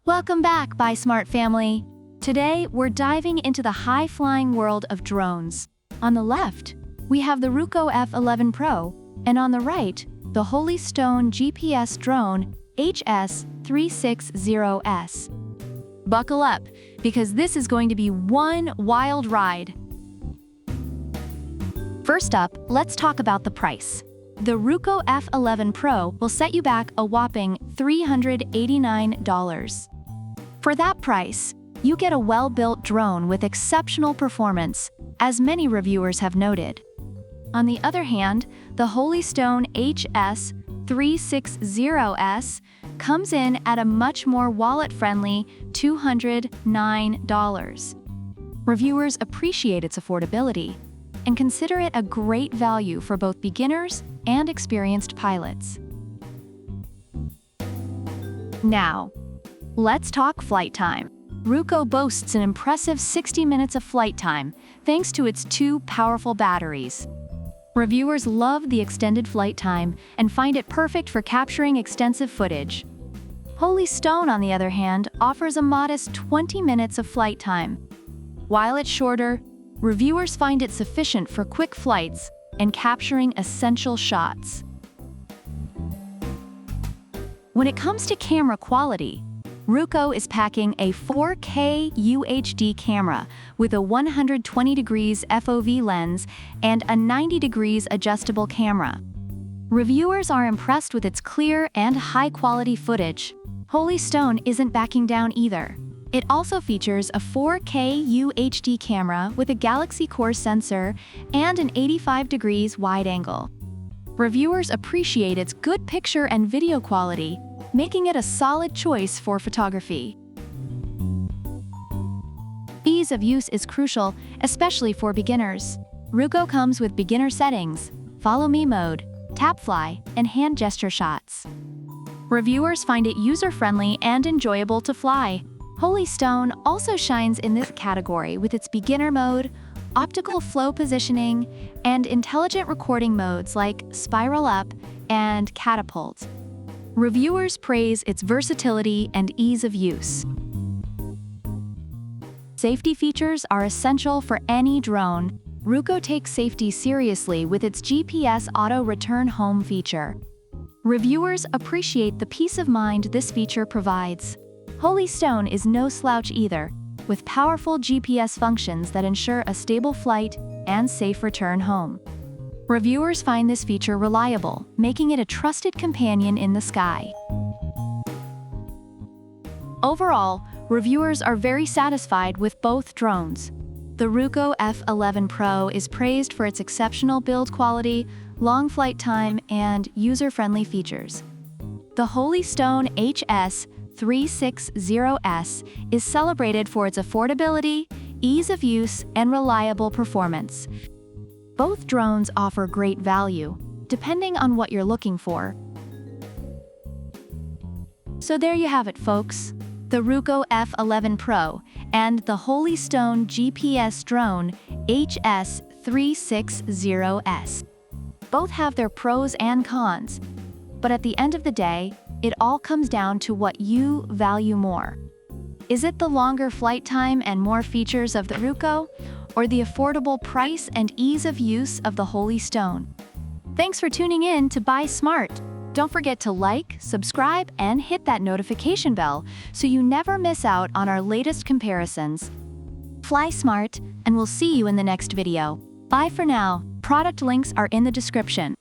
Welcome back, Buy Smart family. Today, we're diving into the high-flying world of drones. On the left, we have the Ruko F11PRO, and on the right, the Holy Stone GPS drone HS360S. Buckle up, because this is going to be one wild ride. First up, let's talk about the price. The Ruko F11PRO will set you back a whopping $389. For that price, you get a well-built drone with exceptional performance, as many reviewers have noted. On the other hand, the Holy Stone HS360S comes in at a much more wallet-friendly $209. Reviewers appreciate its affordability and consider it a great value for both beginners and experienced pilots. Now, let's talk flight time. Ruko boasts an impressive 60 minutes of flight time, thanks to its two powerful batteries. Reviewers love the extended flight time and find it perfect for capturing extensive footage. Holy Stone, on the other hand, offers a modest 20 minutes of flight time. While it's shorter, reviewers find it sufficient for quick flights and capturing essential shots. When it comes to camera quality, Ruko is packing a 4K UHD camera with a 120 degrees FOV lens and a 90 degrees adjustable camera. Reviewers are impressed with its clear and high-quality footage. Holy Stone isn't backing down either. It also features a 4K UHD camera with a Galaxy Core sensor and an 85 degrees wide angle. Reviewers appreciate its good picture and video quality, making it a solid choice for photography. Ease of use is crucial, especially for beginners. Ruko comes with beginner settings, follow me mode, tap fly, and hand gesture shots. Reviewers find it user-friendly and enjoyable to fly. Holy Stone also shines in this category with its beginner mode, optical flow positioning, and intelligent recording modes like spiral up and catapult. Reviewers praise its versatility and ease of use. Safety features are essential for any drone. Ruko takes safety seriously with its GPS auto return home feature. Reviewers appreciate the peace of mind this feature provides. Holy Stone is no slouch either, with powerful GPS functions that ensure a stable flight and safe return home. Reviewers find this feature reliable, making it a trusted companion in the sky. Overall, reviewers are very satisfied with both drones. The Ruko F11PRO is praised for its exceptional build quality, long flight time, and user-friendly features. The Holy Stone HS360S is celebrated for its affordability, ease of use, and reliable performance. Both drones offer great value, depending on what you're looking for. So there you have it, folks. The Ruko F11PRO and the Holy Stone GPS drone HS360S. Both have their pros and cons, but at the end of the day, it all comes down to what you value more. Is it the longer flight time and more features of the Ruko, or the affordable price and ease of use of the Holy Stone? Thanks for tuning in to Buy Smart. Don't forget to like, subscribe, and hit that notification bell so you never miss out on our latest comparisons. Fly smart, and we'll see you in the next video. Bye for now. Product links are in the description.